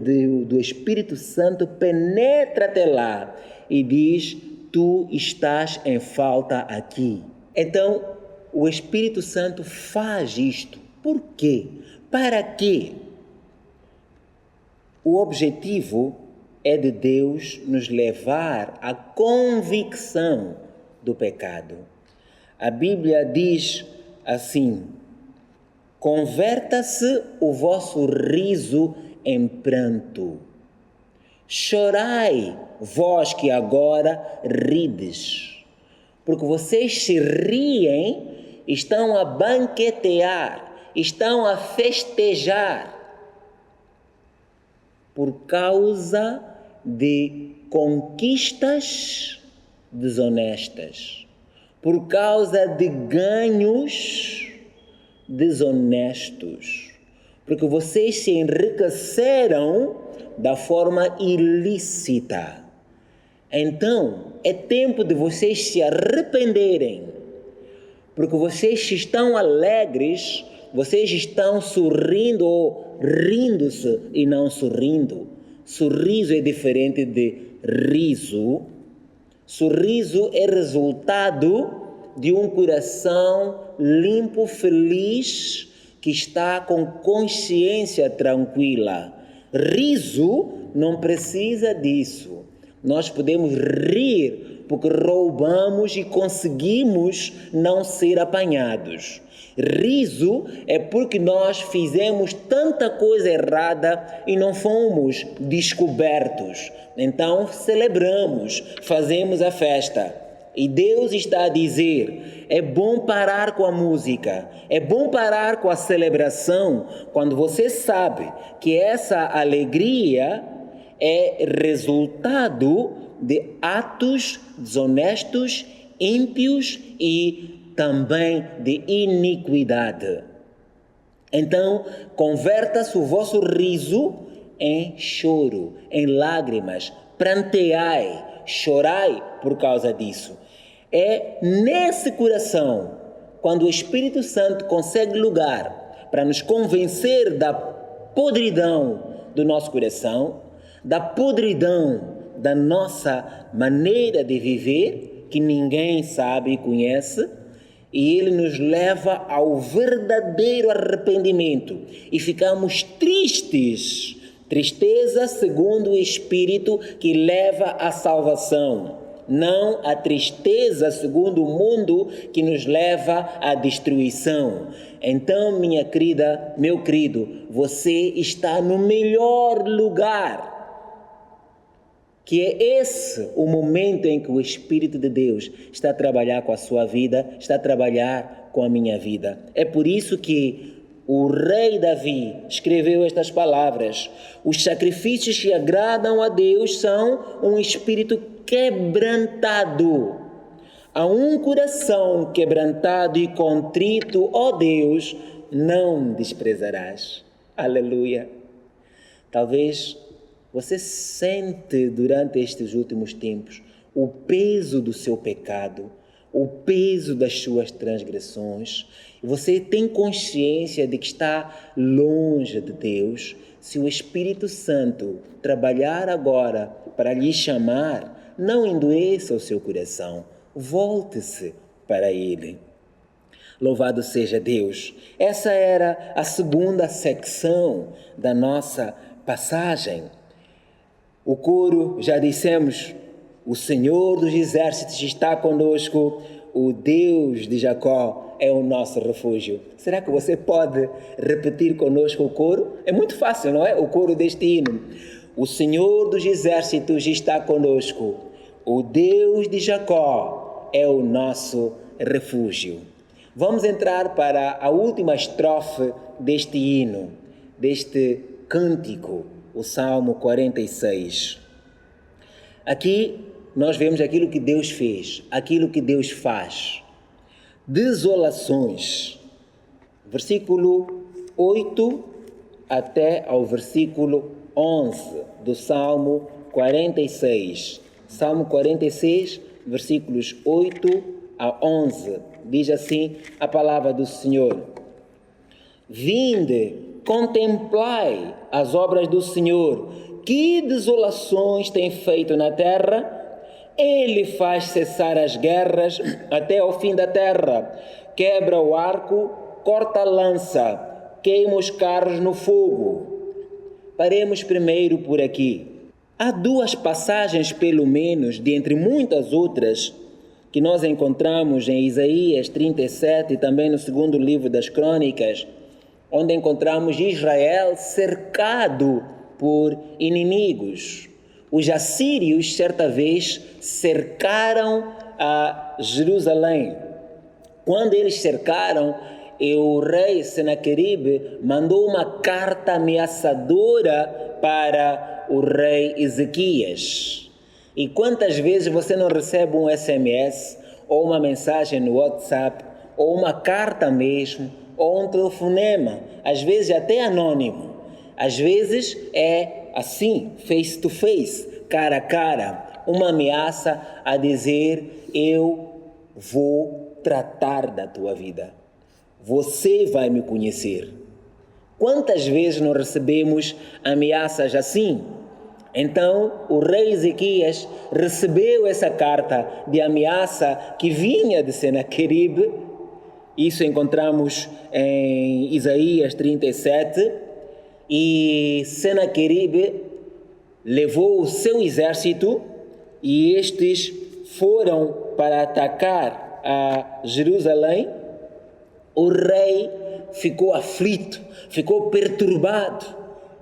do Espírito Santo penetra até lá e diz: tu estás em falta aqui. Então, o Espírito Santo faz isto. Por quê? Para quê? O objetivo é de Deus nos levar à convicção do pecado. A Bíblia diz assim: converta-se o vosso riso em pranto. Chorai, vós que agora rides. Porque vocês se riem, estão a banquetear, estão a festejar por causa de conquistas desonestas, por causa de ganhos desonestos, porque vocês se enriqueceram da forma ilícita. Então, é tempo de vocês se arrependerem, porque vocês estão alegres, vocês estão sorrindo ou rindo-se e não sorrindo. Sorriso é diferente de riso. Sorriso é resultado de um coração limpo, feliz, que está com consciência tranquila. Riso não precisa disso. Nós podemos rir porque roubamos e conseguimos não ser apanhados. Riso é porque nós fizemos tanta coisa errada e não fomos descobertos. Então celebramos, fazemos a festa. E Deus está a dizer, é bom parar com a música, é bom parar com a celebração, quando você sabe que essa alegria é resultado de atos desonestos, ímpios e também de iniquidade. Então, converta-se o vosso riso em choro, em lágrimas, pranteai, chorai por causa disso. É nesse coração, quando o Espírito Santo consegue lugar para nos convencer da podridão do nosso coração, da podridão da nossa maneira de viver, que ninguém sabe e conhece, e ele nos leva ao verdadeiro arrependimento e ficamos tristes. Tristeza segundo o Espírito que leva à salvação, não a tristeza segundo o mundo que nos leva à destruição. Então, minha querida, meu querido, você está no melhor lugar, que é esse o momento em que o Espírito de Deus está a trabalhar com a sua vida, está a trabalhar com a minha vida. É por isso que o rei Davi escreveu estas palavras: os sacrifícios que agradam a Deus são um espírito quebrantado. A um coração quebrantado e contrito, ó Deus, não desprezarás. Aleluia. Talvez você sente durante estes últimos tempos o peso do seu pecado, o peso das suas transgressões. Você tem consciência de que está longe de Deus. Se o Espírito Santo trabalhar agora para lhe chamar, não endoeça o seu coração. Volte-se para Ele. Louvado seja Deus. Essa era a segunda secção da nossa passagem. O coro, já dissemos, o Senhor dos Exércitos está conosco, o Deus de Jacó é o nosso refúgio. Será que você pode repetir conosco o coro? É muito fácil, não é? O coro deste hino. O Senhor dos Exércitos está conosco, o Deus de Jacó é o nosso refúgio. Vamos entrar para a última estrofe deste hino, deste cântico, o Salmo 46. Aqui nós vemos aquilo que Deus fez, aquilo que Deus faz. Desolações. Versículo 8 até ao versículo 11 do Salmo 46. Salmo 46, versículos 8 a 11. Diz assim a palavra do Senhor: Vinde, contemplai as obras do Senhor, que desolações tem feito na terra. Ele faz cessar as guerras até ao fim da terra, quebra o arco, corta a lança, queima os carros no fogo. Paremos primeiro por aqui. Há duas passagens, pelo menos, de entre muitas outras, que nós encontramos em Isaías 37 e também no segundo livro das Crônicas, onde encontramos Israel cercado por inimigos. Os assírios, certa vez, cercaram a Jerusalém. Quando eles cercaram, o rei Senaqueribe mandou uma carta ameaçadora para o rei Ezequias. E quantas vezes você não recebe um SMS, ou uma mensagem no WhatsApp, ou uma carta mesmo, ou um telefonema, às vezes até anônimo. Às vezes é assim, face to face, cara a cara, uma ameaça a dizer: eu vou tratar da tua vida. Você vai me conhecer. Quantas vezes não recebemos ameaças assim? Então, o rei Ezequias recebeu essa carta de ameaça que vinha de Senaqueribe. Isso encontramos em Isaías 37. E Senaqueribe levou o seu exército e estes foram para atacar a Jerusalém. O rei ficou aflito, ficou perturbado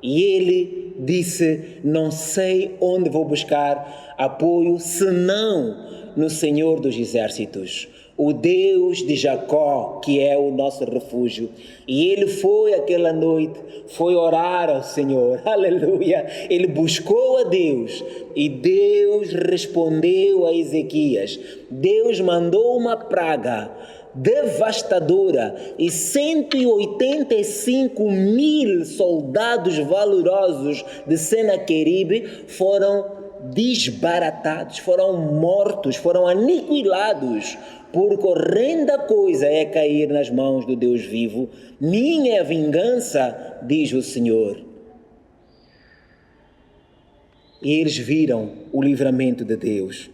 e ele disse: não sei onde vou buscar apoio senão no Senhor dos Exércitos, o Deus de Jacó, que é o nosso refúgio. E ele foi aquela noite, foi orar ao Senhor, aleluia. Ele buscou a Deus e Deus respondeu a Ezequias. Deus mandou uma praga devastadora e 185.000 soldados valorosos de Senaqueribe foram desbaratados, foram mortos, foram aniquilados, porque horrenda coisa é cair nas mãos do Deus vivo. Minha é a vingança, diz o Senhor. E eles viram o livramento de Deus.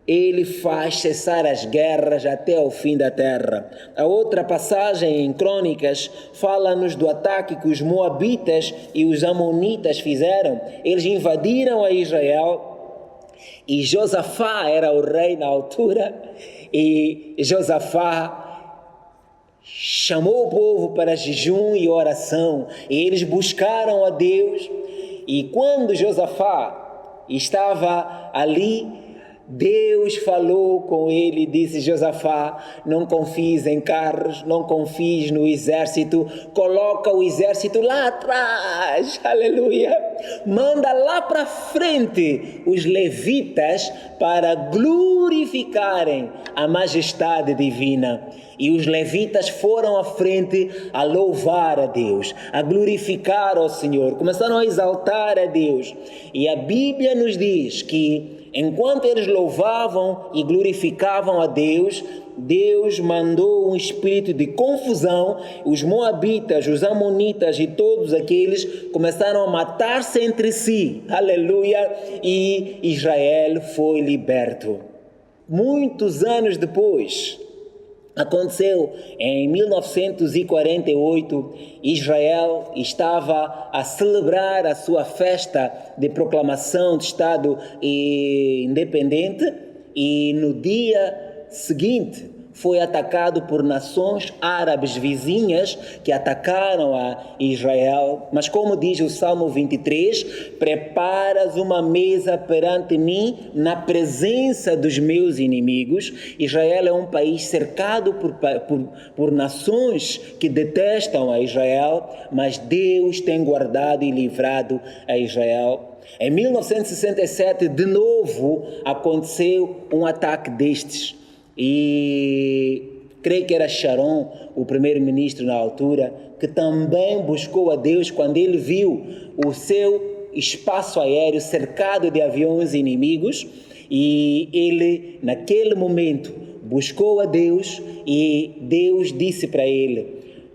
Ele faz cessar as guerras até o fim da terra. A outra passagem em Crônicas fala-nos do ataque que os moabitas e os amonitas fizeram. Eles invadiram a Israel e Josafá era o rei na altura. E Josafá chamou o povo para jejum e oração. E eles buscaram a Deus. E quando Josafá estava ali, Deus falou com ele e disse: Josafá, não confies em carros, não confies no exército, coloca o exército lá atrás, aleluia, manda lá para frente os levitas para glorificarem a majestade divina. E os levitas foram à frente a louvar a Deus, a glorificar ao Senhor, começaram a exaltar a Deus. E a Bíblia nos diz que enquanto eles louvavam e glorificavam a Deus, Deus mandou um espírito de confusão. Os moabitas, os amonitas e todos aqueles começaram a matar-se entre si, aleluia, e Israel foi liberto. Muitos anos depois, aconteceu em 1948, Israel estava a celebrar a sua festa de proclamação de Estado independente e no dia seguinte foi atacado por nações árabes vizinhas que atacaram a Israel. Mas como diz o Salmo 23, preparas uma mesa perante mim na presença dos meus inimigos. Israel é um país cercado por nações que detestam a Israel, mas Deus tem guardado e livrado a Israel. Em 1967, de novo, aconteceu um ataque destes. E creio que era Sharon, o primeiro-ministro na altura, que também buscou a Deus quando ele viu o seu espaço aéreo cercado de aviões inimigos. E ele, naquele momento, buscou a Deus e Deus disse para ele: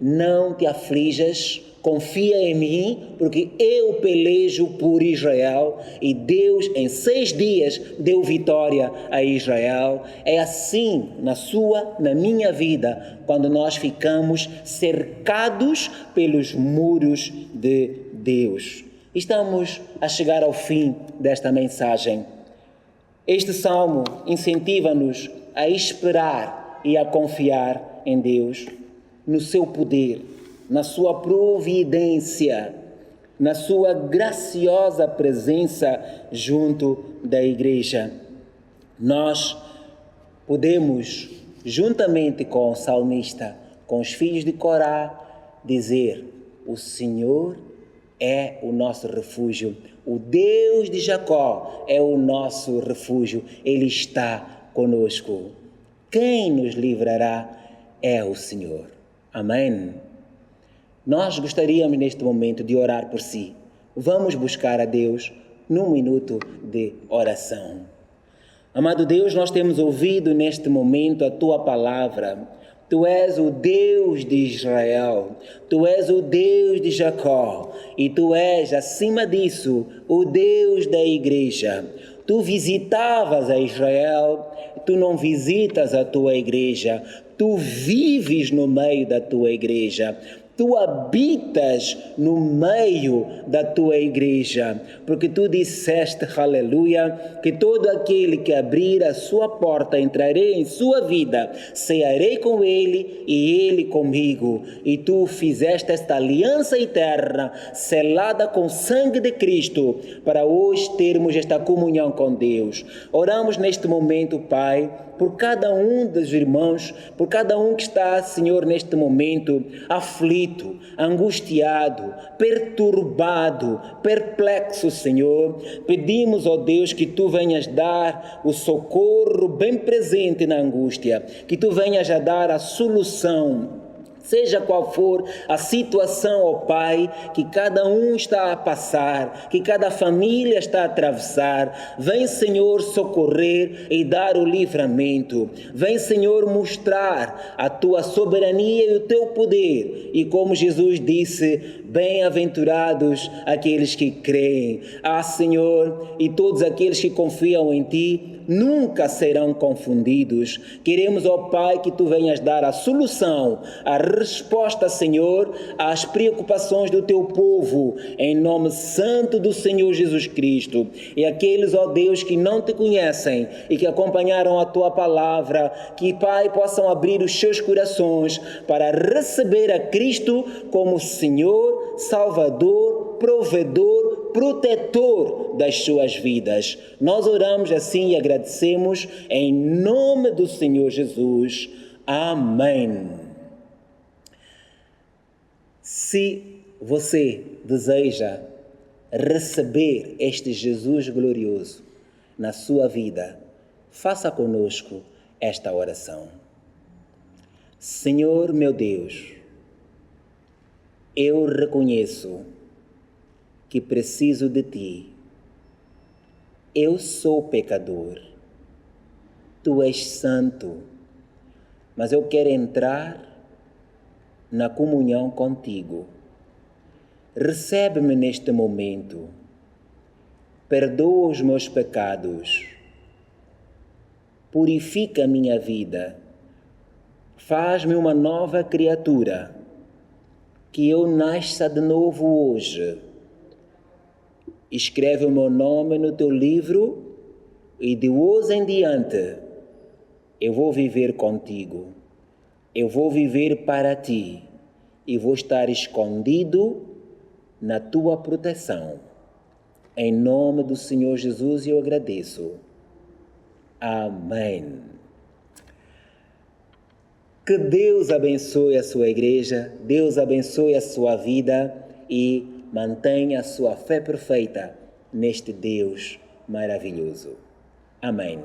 não te aflijas, confia em mim, porque eu pelejo por Israel. E Deus em 6 dias deu vitória a Israel. É assim na minha vida, quando nós ficamos cercados pelos muros de Deus. Estamos a chegar ao fim desta mensagem. Este salmo incentiva-nos a esperar e a confiar em Deus, no seu poder, na sua providência, na sua graciosa presença junto da igreja. Nós podemos, juntamente com o salmista, com os filhos de Corá, dizer: o Senhor é o nosso refúgio, o Deus de Jacó é o nosso refúgio, Ele está conosco. Quem nos livrará é o Senhor. Amém. Nós gostaríamos neste momento de orar por si, Vamos buscar a Deus num minuto de oração. Amado Deus, nós temos ouvido neste momento a Tua palavra. Tu és o Deus de Israel, Tu és o Deus de Jacó e Tu és, acima disso, o Deus da igreja. Tu visitavas a Israel, Tu não visitas a Tua igreja, Tu vives no meio da Tua igreja. Tu habitas no meio da tua igreja, porque tu disseste, aleluia, que todo aquele que abrir a sua porta, entrarei em sua vida, cearei com ele e ele comigo. E tu fizeste esta aliança eterna, selada com o sangue de Cristo, para hoje termos esta comunhão com Deus. Oramos neste momento, Pai, por cada um dos irmãos, por cada um que está, Senhor, neste momento, aflito, angustiado, perturbado, perplexo, Senhor. Pedimos, ó Deus, que Tu venhas dar o socorro bem presente na angústia, que Tu venhas a dar a solução. Seja qual for a situação, ó Pai, que cada um está a passar, que cada família está a atravessar, vem, Senhor, socorrer e dar o livramento. Vem, Senhor, mostrar a Tua soberania e o Teu poder. E como Jesus disse, bem-aventurados aqueles que creem. Ah, Senhor, e todos aqueles que confiam em Ti, nunca serão confundidos. Queremos, ó Pai, que Tu venhas dar a solução, a resposta, Senhor, às preocupações do Teu povo, em nome santo do Senhor Jesus Cristo. E aqueles, ó Deus, que não Te conhecem e que acompanharam a Tua palavra, que, Pai, possam abrir os seus corações para receber a Cristo como Senhor, Salvador, provedor, protetor das suas vidas. Nós oramos assim e agradecemos em nome do Senhor Jesus. Amém. Se você deseja receber este Jesus glorioso na sua vida, faça conosco esta oração. Senhor meu Deus, eu reconheço que preciso de Ti. Eu sou pecador. Tu és santo, mas eu quero entrar na comunhão contigo. Recebe-me neste momento. Perdoa os meus pecados. Purifica a minha vida. Faz-me uma nova criatura. Que eu nasça de novo hoje. Escreve o meu nome no Teu livro e de hoje em diante eu vou viver contigo. Eu vou viver para Ti e vou estar escondido na Tua proteção. Em nome do Senhor Jesus eu agradeço. Amém. Que Deus abençoe a sua igreja, Deus abençoe a sua vida e mantenha a sua fé perfeita neste Deus maravilhoso. Amém.